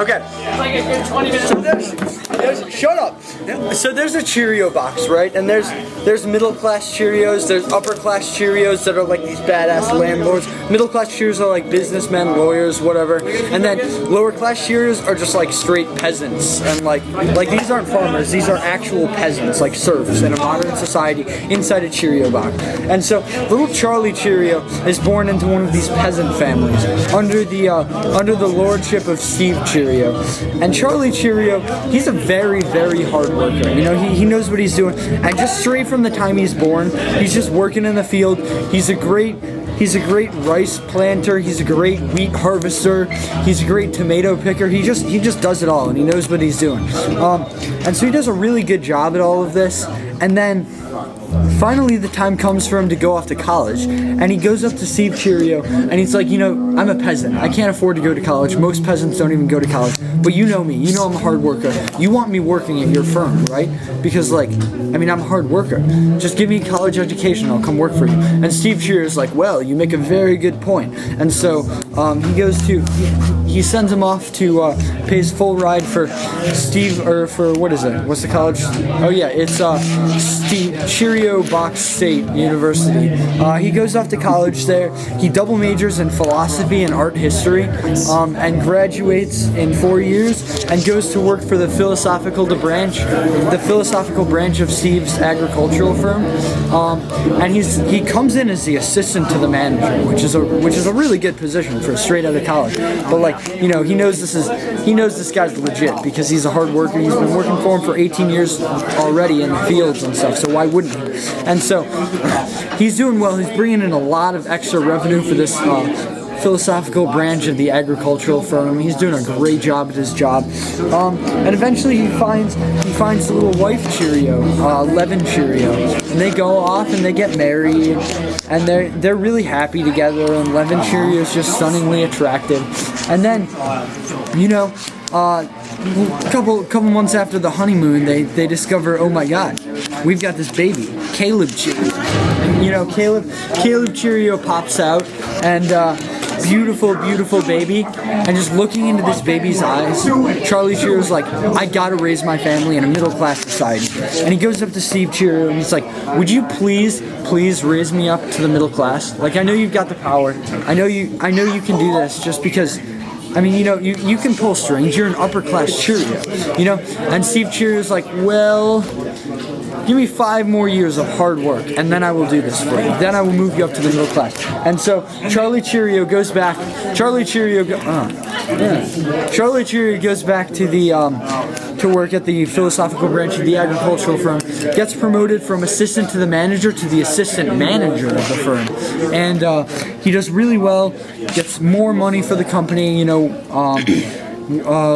Okay. It's like a good 20 minutes. So shut up. So there's a Cheerio box, right? And there's middle class Cheerios, there's upper class Cheerios that are like these badass landlords. Middle class Cheerios are like businessmen, lawyers, whatever. And then lower class Cheerios are just like straight peasants. And like these aren't farmers, these are actual peasants, like serfs in a modern society inside a Cheerio box. And so little Charlie Cheerio is born into one of these peasant families under the lordship of Steve Cheerio. And Charlie Cheerio, he's a very, very hard worker. You know, he knows what he's doing. And just straight from the time he's born, he's just working in the field. He's a great rice planter. He's a great wheat harvester. He's a great tomato picker. He just does it all, and he knows what he's doing. And so he does a really good job at all of this. And then finally the time comes for him to go off to college, and he goes up to Steve Cheerio and he's like, you know, I'm a peasant. I can't afford to go to college. Most peasants don't even go to college. But you know me. You know I'm a hard worker. You want me working at your firm, right? Because like, I mean, I'm a hard worker. Just give me a college education. I'll come work for you. And Steve Cheerio's like, well, you make a very good point. And so he sends him off to pays full ride for Steve, or for what is it? What's the college? Oh yeah, it's Steve Cheerio Box State University. He goes off to college there. He double majors in philosophy and art history, and graduates in 4 years and goes to work for the philosophical branch of Steve's agricultural firm. And he comes in as the assistant to the manager, which is a really good position for straight out of college. But like, you know, he knows this guy's legit because he's a hard worker. He's been working for him for 18 years already in the fields and stuff. So why wouldn't he? And so he's doing well. He's bringing in a lot of extra revenue for this philosophical branch of the agricultural firm. He's doing a great job at his job. And eventually he finds the little wife Cheerio, Levin Cheerio, and they go off and they get married, and they're really happy together. And Levin Cheerio is just stunningly attractive. And then, you know, a couple months after the honeymoon, they discover, oh my God, we've got this baby, Caleb Cheerio. And, you know, Caleb Cheerio pops out, and beautiful, beautiful baby. And just looking into this baby's eyes, Charlie Cheerio's like, I gotta raise my family in a middle class society. And he goes up to Steve Cheerio and he's like, would you please raise me up to the middle class? Like, I know you've got the power. I know you can do this, just because, I mean, you know, you can pull strings. You're an upper class Cheerio, you know? And Steve Cheerio's like, well, give me 5 more years of hard work, and then I will do this for you. Then I will move you up to the middle class. And so Charlie Cheerio goes back. Charlie Cheerio goes back to work at the philosophical branch of the agricultural firm. Gets promoted from assistant to the manager to the assistant manager of the firm, and he does really well. Gets more money for the company. You know,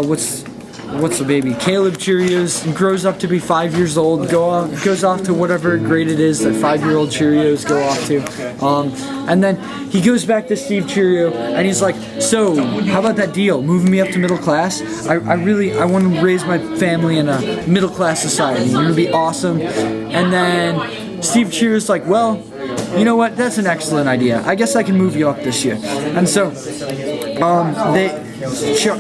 what's the baby? Caleb Cheerios grows up to be 5 years old, goes off to whatever grade it is that 5-year-old Cheerios go off to. And then he goes back to Steve Cheerio and he's like, so how about that deal? Moving me up to middle class? I want to raise my family in a middle class society. You're going to be awesome. And then Steve Cheerio's like, well, you know what? That's an excellent idea. I guess I can move you up this year. And so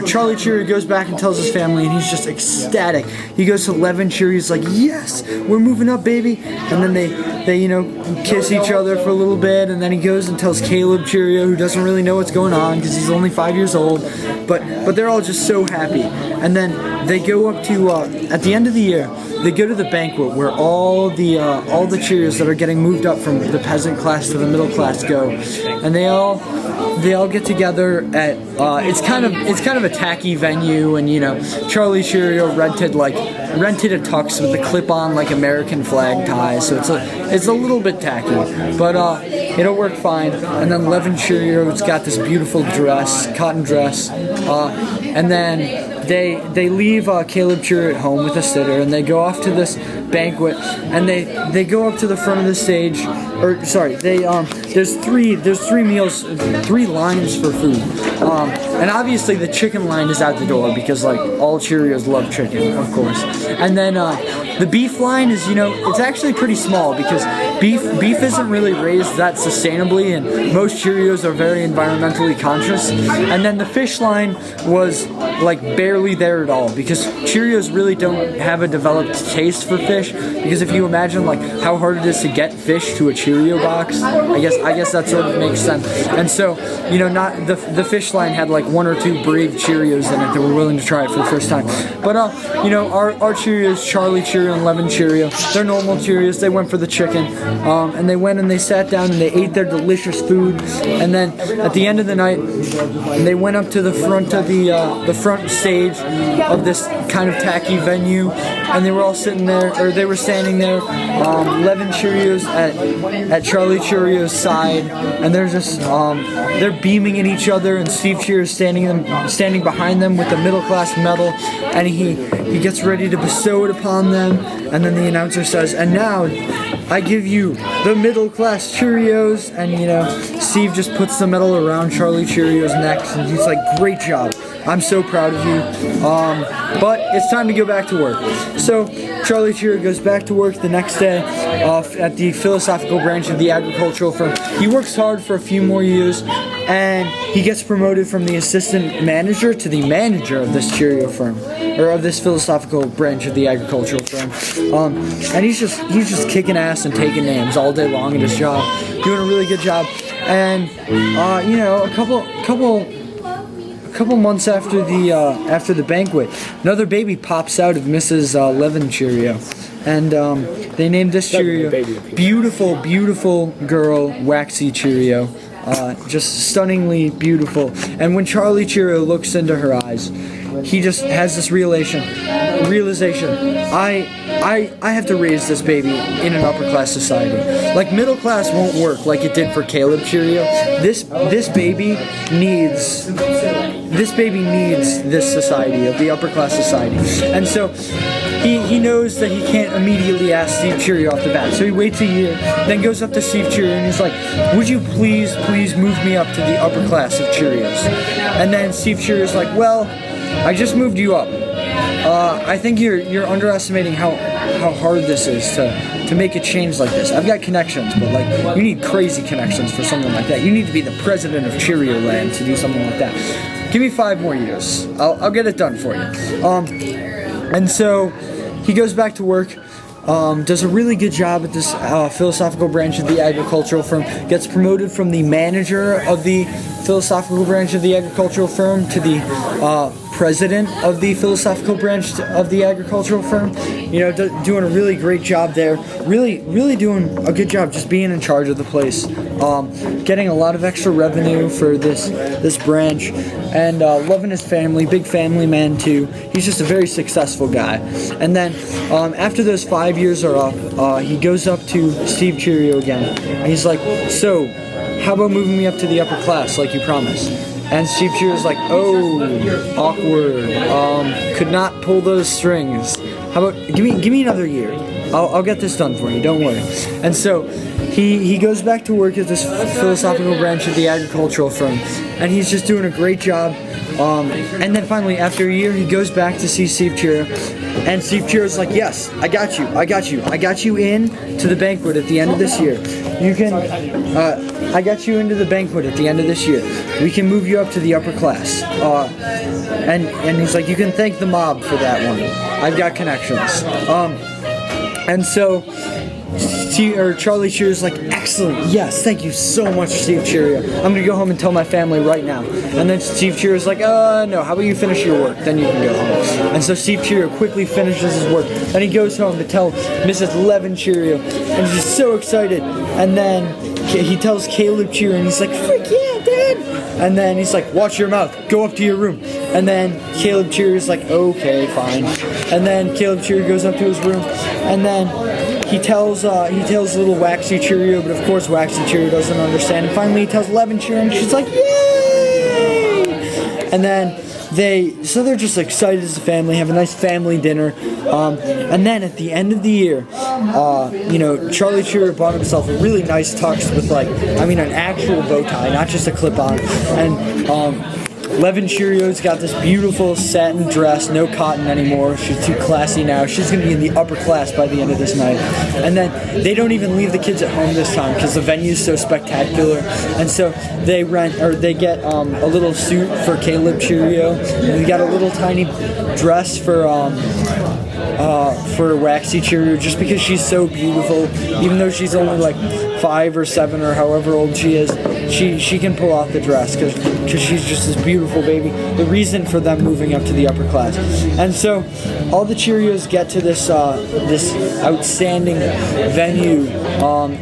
Charlie Cheerio goes back and tells his family, and he's just ecstatic. He goes to Levin Cheerio, he's like, yes, we're moving up, baby. And then they you know, kiss each other for a little bit, and then he goes and tells Caleb Cheerio, who doesn't really know what's going on because he's only 5 years old, but they're all just so happy. And then they go up to at the end of the year, they go to the banquet where all the Cheerios that are getting moved up from the peasant class to the middle class go, and they all get together at it's kind of a tacky venue, and you know, Charlie Cheerio rented a tux with a clip-on like American flag tie, so it's a little bit tacky, but it'll work fine. And then Levin Cheerio's got this beautiful dress, cotton dress, and then they leave Caleb Cheerio at home with a sitter, and they go off to this banquet, and they go up to the front of the stage, there's three meals, 3 lines for food. and obviously the chicken line is out the door because like all Cheerios love chicken, of course. And then the beef line is, it's actually pretty small because beef isn't really raised that sustainably, and most Cheerios are very environmentally conscious. And then the fish line was like barely there at all because Cheerios really don't have a developed taste for fish, because if you imagine like how hard it is to get fish to a Cheerio box, I guess that sort of makes sense. And so, not the fish line had like 1 or 2 brave Cheerios in it that were willing to try it for the first time. But our Cheerios, Charlie Cheerio and Levin Cheerio, they're normal Cheerios. They went for the chicken, and they went and they sat down and they ate their delicious food. And then at the end of the night, they went up to the front of the front stage of this kind of tacky venue, and they were all sitting there, or they were standing there. Levin Cheerios at Charlie Cheerio's side, and they're just they're beaming at each other, and Steve Cheerio standing behind them with the middle class medal, and he gets ready to bestow it upon them, and then the announcer says, "And now I give you the middle class Cheerios," and Steve just puts the medal around Charlie Cheerio's neck, and he's like, "Great job. I'm so proud of you." But it's time to go back to work. So Charlie Cheerio goes back to work the next day at the philosophical branch of the agricultural firm. He works hard for a few more years, and he gets promoted from the assistant manager to the manager of this Cheerio firm, or of this philosophical branch of the agricultural firm. And he's just kicking ass and taking names all day long at his job, doing a really good job. And a couple months after the banquet, another baby pops out of Mrs. Levin Cheerio, and they named this Cheerio beautiful girl Waxy Cheerio, just stunningly beautiful. And when Charlie Cheerio looks into her eyes, he just has this realization. I have to raise this baby in an upper class society. Like middle class won't work like it did for Caleb Cheerio. This baby needs this society of the upper class society. And so he knows that he can't immediately ask Steve Cheerio off the bat. So he waits a year, then goes up to Steve Cheerio and he's like, "Would you please move me up to the upper class of Cheerios?" And then Steve Cheerio's like, "Well, I just moved you up. I think you're underestimating how hard this is to make a change like this. I've got connections, but like you need crazy connections for something like that. You need to be the president of Cheerio Land to do something like that. Give me 5 more years. I'll get it done for you." And so he goes back to work. Does a really good job at this philosophical branch of the agricultural firm, gets promoted from the manager of the philosophical branch of the agricultural firm to the president of the philosophical branch of the agricultural firm. Doing a really great job there. Really doing a good job just being in charge of the place. Getting a lot of extra revenue for this branch, and loving his family, big family man too. He's just a very successful guy. And then after those 5 years are up, he goes up to Steve Cheerio again, and he's like, "So, how about moving me up to the upper class like you promised?" And Steve Cheerio's like, "Oh, awkward. Could not pull those strings. How about give me another year? I'll get this done for you. Don't worry." And so he goes back to work at this philosophical branch of the agricultural firm, and he's just doing a great job. And then finally, after a year, he goes back to see Steve Cheerio, and Steve Cheerio's like, "Yes, I got you in to the banquet at the end of this year. I got you into the banquet at the end of this year. We can move you up to the upper class." And he's like, "You can thank the mob for that one. I've got connections." And so Charlie Cheerio's like, "Excellent, yes, thank you so much, Steve Cheerio. I'm gonna go home and tell my family right now." And then Steve Cheerio's like, "No, how about you finish your work, then you can go home." And so Steve Cheerio quickly finishes his work, and he goes home to tell Mrs. Levin Cheerio, and he's so excited. And then he tells Caleb Cheerio, and he's like, "Frick yeah, Dad!" And then he's like, "Watch your mouth, go up to your room." And then Caleb Cheerio's like, "Okay, fine." And then Caleb Cheerio goes up to his room, and then he tells little Waxy Cheerio, but of course Waxy Cheerio doesn't understand. And finally he tells Levin Cheerio, and she's like, "Yay!" And then they're just excited as a family, have a nice family dinner. And then at the end of the year, Charlie Cheerio bought himself a really nice tux with an actual bow tie, not just a clip-on. 11 Cheerios got this beautiful satin dress, no cotton anymore. She's too classy now. She's going to be in the upper class by the end of this night. And then they don't even leave the kids at home this time because the venue's so spectacular. And so they get a little suit for Caleb Cheerio. And they got a little tiny dress for Waxy Cheerio, just because she's so beautiful. Even though she's only like 5 or 7 or however old she is, she can pull off the dress because she's just this beautiful baby. The reason for them moving up to the upper class. And so all the Cheerios get to this outstanding venue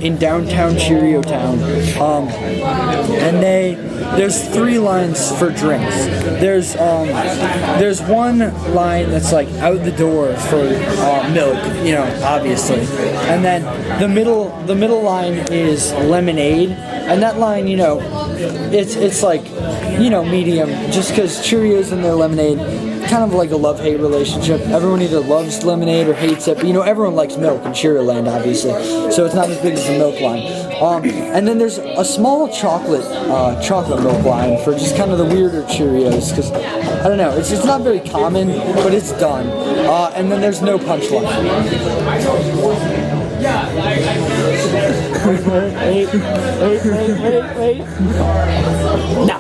in downtown Cheerio Town, and there's 3 lines for drinks. There's one line that's like out the door for milk, obviously, and then the middle line is lemonade, and that line, it's like, medium, just because Cheerios and their lemonade, kind of like a love-hate relationship. Everyone either loves lemonade or hates it, but everyone likes milk in Cheerio Land, obviously, so it's not as big as the milk line. And then there's a small chocolate milk line for just kind of the weirder Cheerios, because, I don't know, it's not very common, but it's done. And then there's no punch line. Wait. No.